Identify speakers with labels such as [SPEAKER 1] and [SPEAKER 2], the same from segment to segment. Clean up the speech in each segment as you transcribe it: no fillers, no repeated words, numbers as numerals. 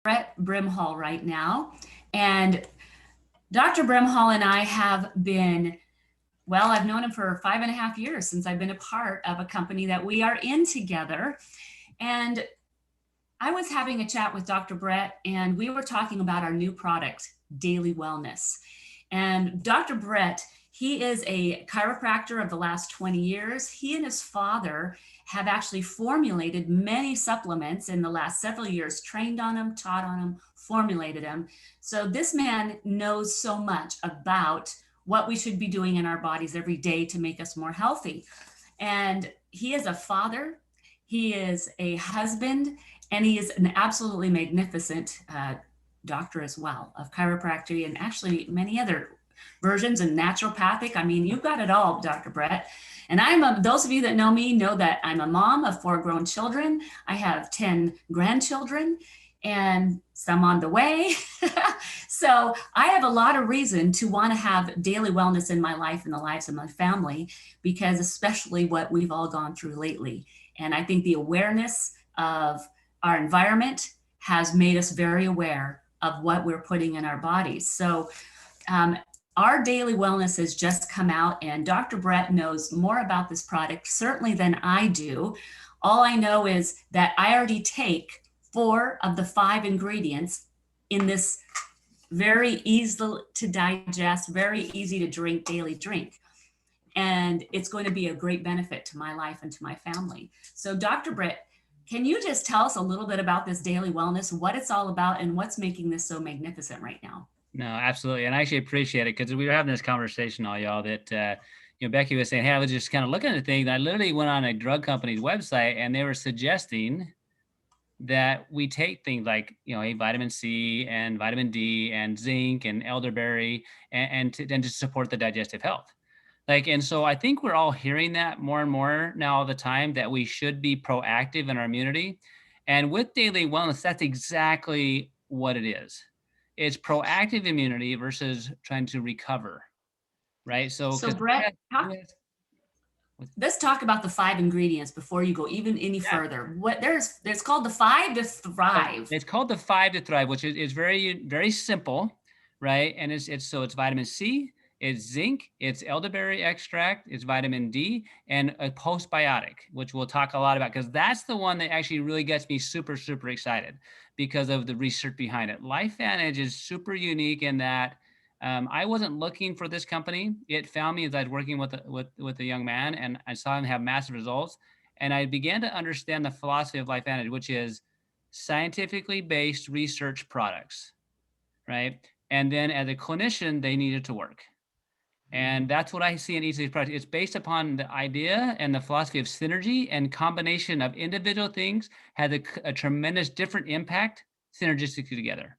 [SPEAKER 1] Brett Brimhall right now. And Dr. Brimhall and I have been, well, I've known him for 5.5 years since I've been a part of a company that we are in together. And I was having a chat with Dr. Brett, and we were talking about our new product, Daily Wellness. And Dr. Brett, he is a chiropractor of the last 20 years. He and his father have actually formulated many supplements in the last several years, trained on them, taught on them, formulated them. So this man knows so much about what we should be doing in our bodies every day to make us more healthy. And he is a father, he is a husband, and he is an absolutely magnificent doctor as well of chiropractic and actually many other versions and naturopathic. I mean, you've got it all, Dr. Brett. And those of you that know me know that I'm a mom of 4 grown children. I have 10 grandchildren and some on the way. So I have a lot of reason to want to have daily wellness in my life and the lives of my family, because especially what we've all gone through lately. And I think the awareness of our environment has made us very aware of what we're putting in our bodies. So our daily wellness has just come out, and Dr. Brett knows more about this product certainly than I do. All I know is that I already take 4 of the 5 ingredients in this very easy to digest, very easy to drink daily drink. And it's going to be a great benefit to my life and to my family. So, Dr. Brett, can you just tell us a little bit about this daily wellness, what it's all about, and what's making this so magnificent right now?
[SPEAKER 2] No, absolutely. And I actually appreciate it because we were having this conversation, all y'all, that, Becky was saying, hey, I was just kind of looking at things. I literally went on a drug company's website and they were suggesting that we take things like, a vitamin C and vitamin D and zinc and elderberry and to support the digestive health. And so I think we're all hearing that more and more now all the time, that we should be proactive in our immunity. And with daily wellness, that's exactly what it is. It's proactive immunity versus trying to recover, right? So,
[SPEAKER 1] So,
[SPEAKER 2] because
[SPEAKER 1] Brett, let's talk about the 5 ingredients before you go even any
[SPEAKER 2] yeah,
[SPEAKER 1] further. What there's called the 5 to thrive.
[SPEAKER 2] it's called the 5 to Thrive, which is very, very simple, right? And it's vitamin C, it's zinc, it's elderberry extract, it's vitamin D, and a postbiotic, which we'll talk a lot about because that's the one that actually really gets me super, super excited because of the research behind it. LifeVantage is super unique in that I wasn't looking for this company. It found me as I was working with a young man, and I saw him have massive results. And I began to understand the philosophy of LifeVantage, which is scientifically based research products, right? And then as a clinician, they needed to work. And that's what I see in each of these products. It's based upon the idea and the philosophy of synergy, and combination of individual things has a tremendous different impact synergistically together.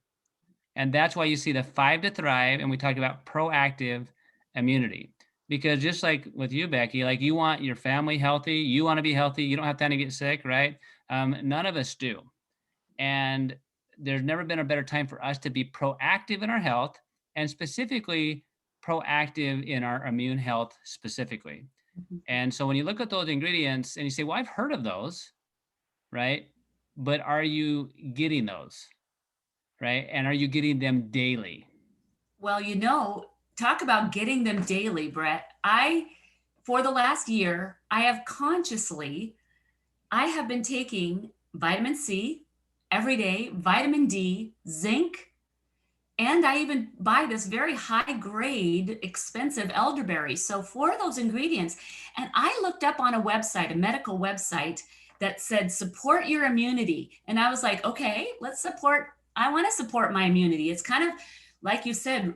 [SPEAKER 2] And that's why you see the 5 to Thrive. And we talked about proactive immunity. Because just like with you, Becky, like you want your family healthy, you want to be healthy, you don't have time to get sick, right? None of us do. And there's never been a better time for us to be proactive in our health, and specifically proactive in our immune health specifically. And so when you look at those ingredients and you say, well, I've heard of those, right? But are you getting those, right? And are you getting them daily?
[SPEAKER 1] Well, talk about getting them daily, Brett. For the last year, I have been taking vitamin C every day, vitamin D, zinc, and I even buy this very high grade, expensive elderberry. So, 4 of those ingredients. And I looked up on a medical website that said support your immunity. And I was like, okay, I want to support my immunity. It's kind of like you said,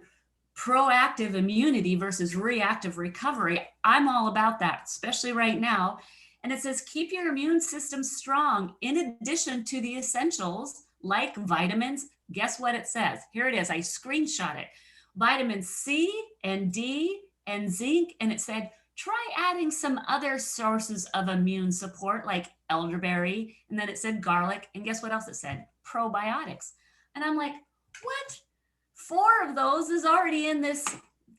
[SPEAKER 1] proactive immunity versus reactive recovery. I'm all about that, especially right now. And it says keep your immune system strong in addition to the essentials like vitamins. Guess what it says? Here it is. I screenshot it. Vitamin C and D and zinc. And it said, try adding some other sources of immune support like elderberry. And then it said garlic. And guess what else it said? Probiotics. And I'm like, what? 4 of those is already in this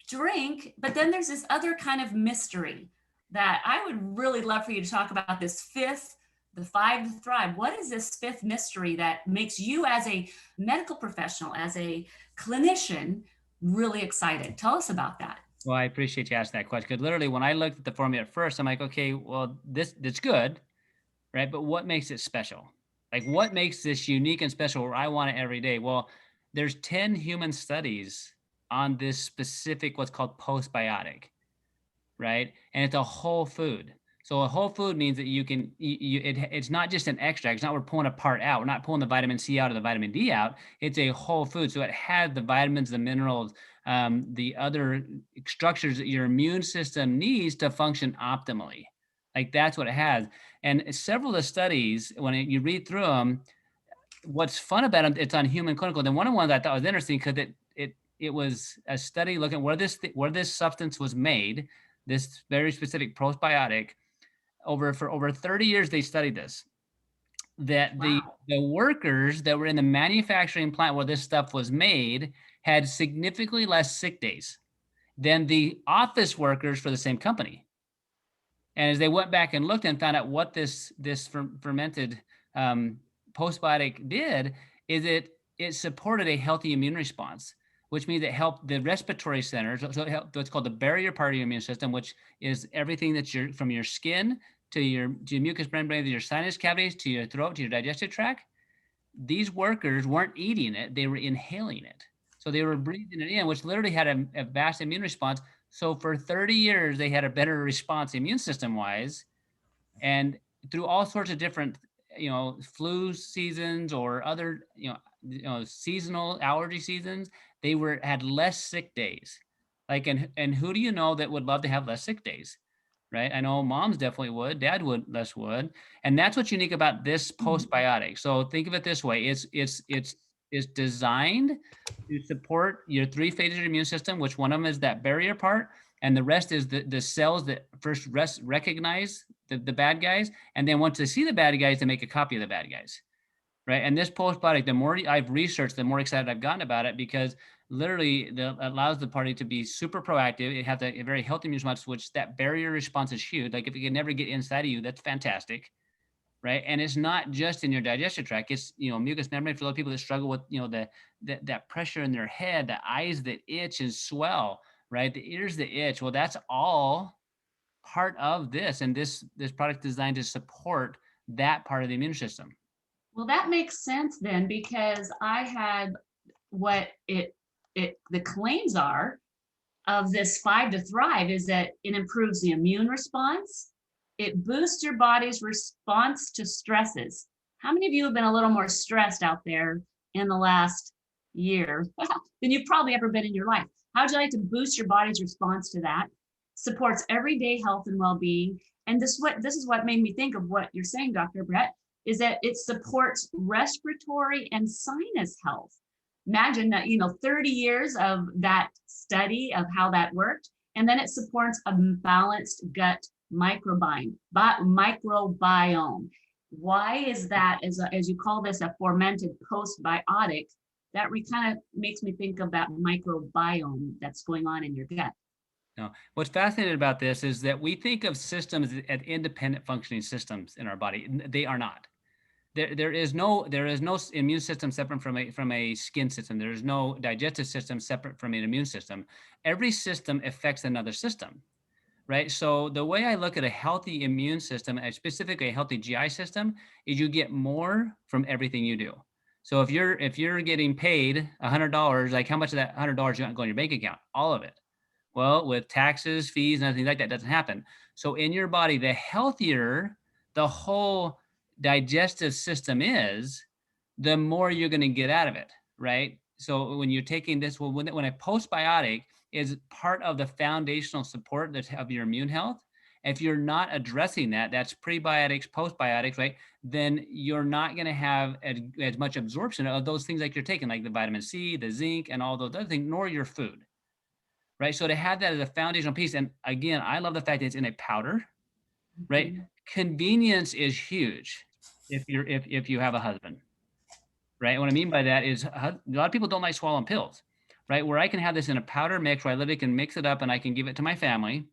[SPEAKER 1] drink, but then there's this other kind of mystery that I would really love for you to talk about, this fifth the 5 to thrive. What is this fifth mystery that makes you as a medical professional, as a clinician, really excited? Tell us about that.
[SPEAKER 2] Well, I appreciate you asking that question because literally when I looked at the formula at first, I'm like, okay, well, that's good, right? But what makes it special? Like, what makes this unique and special where I want it every day? Well, there's 10 human studies on this specific, what's called postbiotic, right? And it's a whole food. So a whole food means that you can, it's not just an extract. It's not we're pulling a part out. We're not pulling the vitamin C out or the vitamin D out. It's a whole food. So it has the vitamins, the minerals, the other structures that your immune system needs to function optimally. Like that's what it has. And several of the studies, when you read through them, what's fun about them, it's on human clinical. Then one of the ones I thought was interesting because it was a study looking where this substance was made, this very specific postbiotic. For over 30 years, they studied this. That
[SPEAKER 1] Wow.
[SPEAKER 2] the workers that were in the manufacturing plant where this stuff was made had significantly less sick days than the office workers for the same company. And as they went back and looked and found out what this fermented postbiotic did, is it supported a healthy immune response, which means it helped the respiratory centers. So it helped what's called the barrier part of your immune system, which is everything that's from your skin to your mucous membrane, to your sinus cavities, to your throat, to your digestive tract. These workers weren't eating it; they were inhaling it. So they were breathing it in, which literally had a vast immune response. So for 30 years, they had a better response immune system wise, and through all sorts of different, flu seasons or other, seasonal allergy seasons, they had less sick days. Like, and who do you know that would love to have less sick days? Right? I know moms definitely would, dad would. And that's what's unique about this postbiotic. So think of it this way. It's designed to support your three phases of your immune system, which one of them is that barrier part, and the rest is the cells that first recognize the bad guys, and then once they see the bad guys, they make a copy of the bad guys. Right. And this postbiotic, the more I've researched, the more excited I've gotten about it, because literally allows the party to be super proactive. It has a very healthy immune response, which that barrier response is huge. Like if it can never get inside of you, that's fantastic. Right. And it's not just in your digestive tract. It's, mucous membrane for those people that struggle with, that pressure in their head, the eyes that itch and swell, right? The ears that itch. Well, that's all part of this. And this product is designed to support that part of the immune system.
[SPEAKER 1] Well, that makes sense then, because I had what the claims are of this 5 to thrive is that it improves the immune response. It boosts your body's response to stresses. How many of you have been a little more stressed out there in the last year than you've probably ever been in your life? How would you like to boost your body's response to that? Supports everyday health and well-being. And this is what made me think of what you're saying, Dr. Brett, is that it supports respiratory and sinus health. Imagine that, 30 years of that study of how that worked. And then it supports a balanced gut microbiome. Why is that, as you call this, a fermented postbiotic? That kind of makes me think of that microbiome that's going on in your gut.
[SPEAKER 2] No. What's fascinating about this is that we think of systems as independent functioning systems in our body. They are not. There is no immune system separate from a skin system. There is no digestive system separate from an immune system. Every system affects another system, right? So the way I look at a healthy immune system, and specifically a healthy GI system, is you get more from everything you do. So if you're getting paid $100, like how much of that $100 you got to go in your bank account? All of it. Well, with taxes, fees, and everything like that, doesn't happen. So in your body, the healthier the whole digestive system is, the more you're going to get out of it, right? So when you're taking this, when a postbiotic is part of the foundational support of your immune health, if you're not addressing that's prebiotics, postbiotics, right? Then you're not going to have as much absorption of those things like you're taking, like the vitamin C, the zinc, and all those other things, nor your food, right? So to have that as a foundational piece, and again, I love the fact that it's in a powder, right?
[SPEAKER 1] Mm-hmm.
[SPEAKER 2] Convenience is huge if you have a husband, right? What I mean by that is a lot of people don't like swallowing pills, right? Where I can have this in a powder mix where I literally can mix it up and I can give it to my family.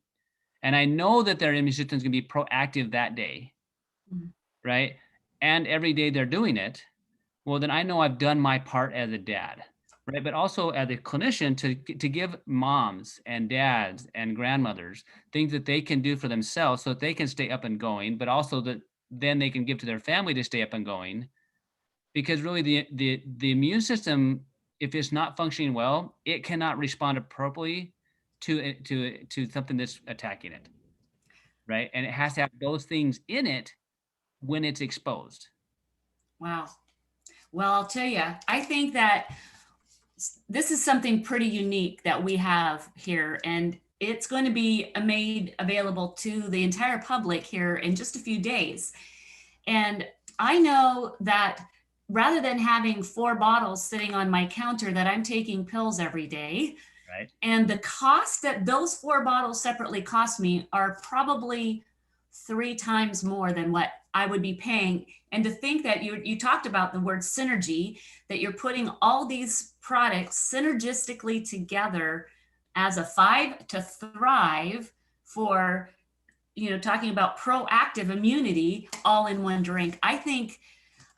[SPEAKER 2] And I know that their immune system is going to be proactive that day,
[SPEAKER 1] Mm-hmm.
[SPEAKER 2] right? And every day they're doing it, well, then I know I've done my part as a dad, right? But also as a clinician to give moms and dads and grandmothers things that they can do for themselves so that they can stay up and going, but also that then they can give to their family to stay up and going. Because really the immune system, if it's not functioning well, it cannot respond appropriately to something that's attacking it, right? And it has to have those things in it when it's exposed.
[SPEAKER 1] Wow. Well, I'll tell you, I think that this is something pretty unique that we have here, and it's going to be made available to the entire public here in just a few days. And I know that rather than having 4 bottles sitting on my counter, that I'm taking pills every day.
[SPEAKER 2] Right.
[SPEAKER 1] And the cost that those 4 bottles separately cost me are probably 3 times more than what I would be paying. And to think that you talked about the word synergy, that you're putting all these products synergistically together as a 5 to thrive for, talking about proactive immunity all in one drink. I think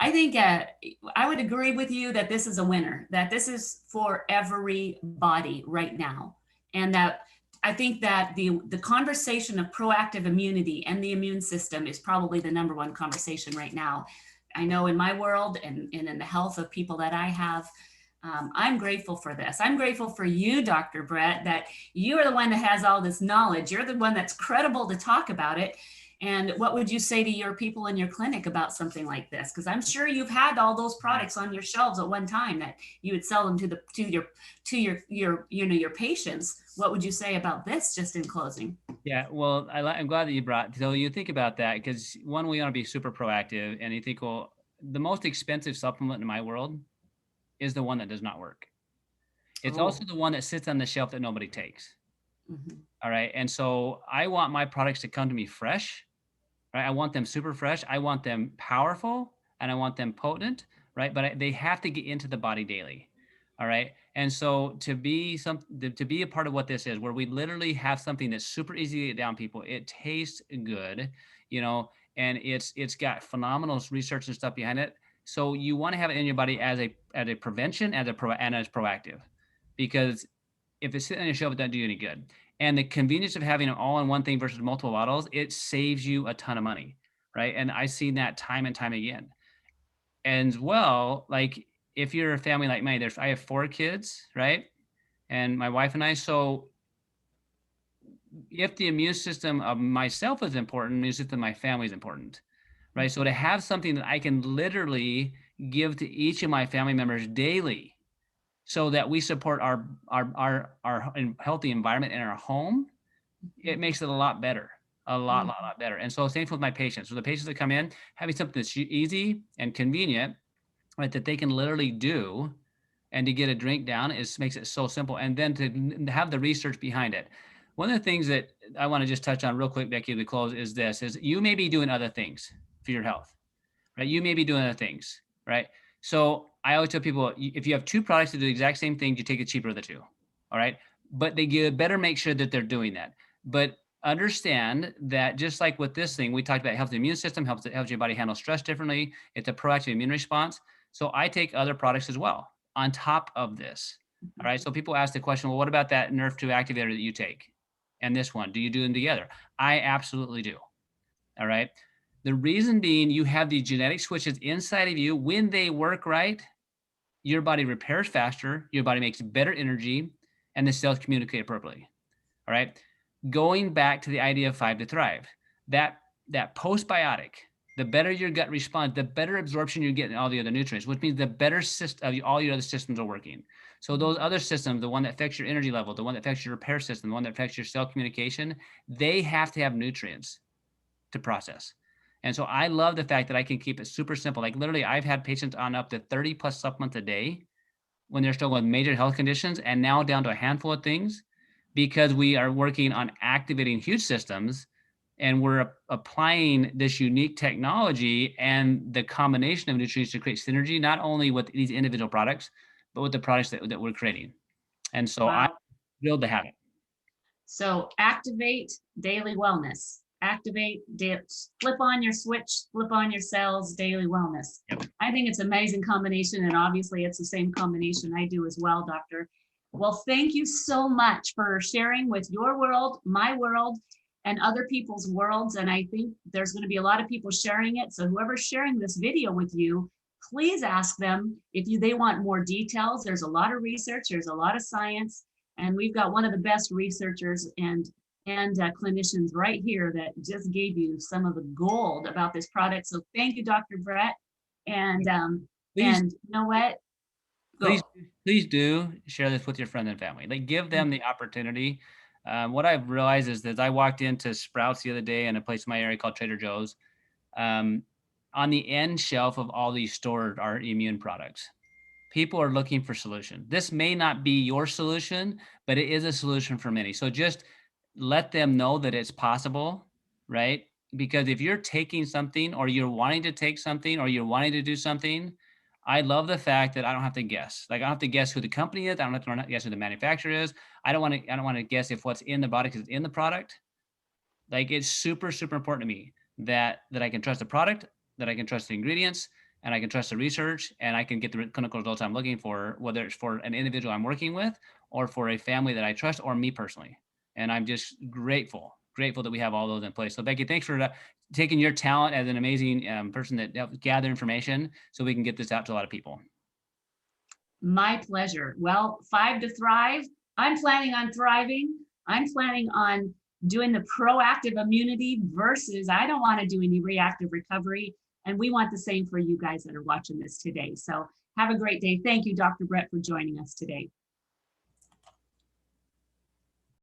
[SPEAKER 1] I would agree with you that this is a winner, that this is for everybody right now. And that I think that the conversation of proactive immunity and the immune system is probably the number one conversation right now. I know in my world and in the health of people that I have, I'm grateful for this. I'm grateful for you, Dr. Brett, that you are the one that has all this knowledge. You're the one that's credible to talk about it. And what would you say to your people in your clinic about something like this? Because I'm sure you've had all those products on your shelves at one time that you would sell them to your patients. What would you say about this, just in closing?
[SPEAKER 2] Yeah, well, I'm glad that you brought. So you think about that because one, we want to be super proactive, and you think, well, the most expensive supplement in my world is the one that does not work. It's also the one that sits on the shelf that nobody takes.
[SPEAKER 1] Mhm.
[SPEAKER 2] All right, and so I want my products to come to me fresh. Right? I want them super fresh. I want them powerful, and I want them potent, right? But they have to get into the body daily. All right. And so to be a part of what this is, where we literally have something that's super easy to get down, people, it tastes good, and it's got phenomenal research and stuff behind it. So you want to have it in your body as a prevention, and as proactive, because if it's sitting on your shelf, it doesn't do you any good. And the convenience of having it all in one thing versus multiple bottles, it saves you a ton of money, right? And I've seen that time and time again. And well, like if you're a family like mine, I have 4 kids, right? And my wife and I. So if the immune system of myself is important, the immune system of my family is important, right? So to have something that I can literally give to each of my family members daily, so that we support our healthy environment in our home, it makes it a lot better, a lot better. And so same with my patients. So the patients that come in, having something that's easy and convenient, right, that they can literally do, and to get a drink down makes it so simple. And then to have the research behind it. One of the things that I want to just touch on real quick, Becky, to close is you may be doing other things for your health, right? You may be doing other things, right? So I always tell people, if you have 2 products that do the exact same thing, you take the cheaper of the 2. All right. But you better make sure that they're doing that. But understand that just like with this thing, we talked about helps the immune system, helps your body handle stress differently. It's a proactive immune response. So I take other products as well on top of this. All right. So people ask the question, well, what about that Nerf 2 activator that you take? And this one, do you do them together? I absolutely do. All right. The reason being, you have these genetic switches inside of you. When they work right, your body repairs faster, your body makes better energy, and the cells communicate appropriately. All right. Going back to the idea of 5 to thrive, that postbiotic, the better your gut responds, the better absorption you get in all the other nutrients, which means the better all your other systems are working. So those other systems, the one that affects your energy level, the one that affects your repair system, the one that affects your cell communication, they have to have nutrients to process. And so I love the fact that I can keep it super simple. Like literally, I've had patients on up to 30 plus supplements a day when they're still with major health conditions, and now down to a handful of things, because we are working on activating huge systems, and we're applying this unique technology and the combination of nutrients to create synergy, not only with these individual products, but with the products that we're creating. And so I'm
[SPEAKER 1] Wow.
[SPEAKER 2] thrilled to have it.
[SPEAKER 1] So activate daily wellness. activate, flip on your switch, flip on your cells, daily wellness.
[SPEAKER 2] Yep.
[SPEAKER 1] I think it's an amazing combination, and obviously it's the same combination I do as well, Doctor. Well, thank you so much for sharing with your world, my world, and other people's worlds. And I think there's going to be a lot of people sharing it. So whoever's sharing this video with you, please ask them if they want more details. There's a lot of research, there's a lot of science, and we've got one of the best researchers and clinicians right here that just gave you some of the gold about this product. So thank you, Dr. Brett. And you know what?
[SPEAKER 2] Please do share this with your friends and family. Like, give them the opportunity. What I've realized is that I walked into Sprouts the other day in a place in my area called Trader Joe's. On the end shelf of all these stores are immune products. People are looking for solutions. This may not be your solution, but it is a solution for many. So just let them know that it's possible, right? Because if you're taking something, or you're wanting to take something, or you're wanting to do something, I love the fact that I don't have to guess. Like, I don't have to guess who the company is. I don't have to guess who the manufacturer is. I don't want to guess if what's in the product is in the product. Like, it's super, super important to me that I can trust the product, that I can trust the ingredients, and I can trust the research, and I can get the clinical results I'm looking for, whether it's for an individual I'm working with or for a family that I trust, or me personally. And I'm just grateful that we have all those in place. So Becky, thanks for taking your talent as an amazing person that helps gather information so we can get this out to a lot of people.
[SPEAKER 1] My pleasure. Well, 5 to Thrive. I'm planning on thriving. I'm planning on doing the proactive immunity versus I don't want to do any reactive recovery. And we want the same for you guys that are watching this today. So have a great day. Thank you, Dr. Brett, for joining us today.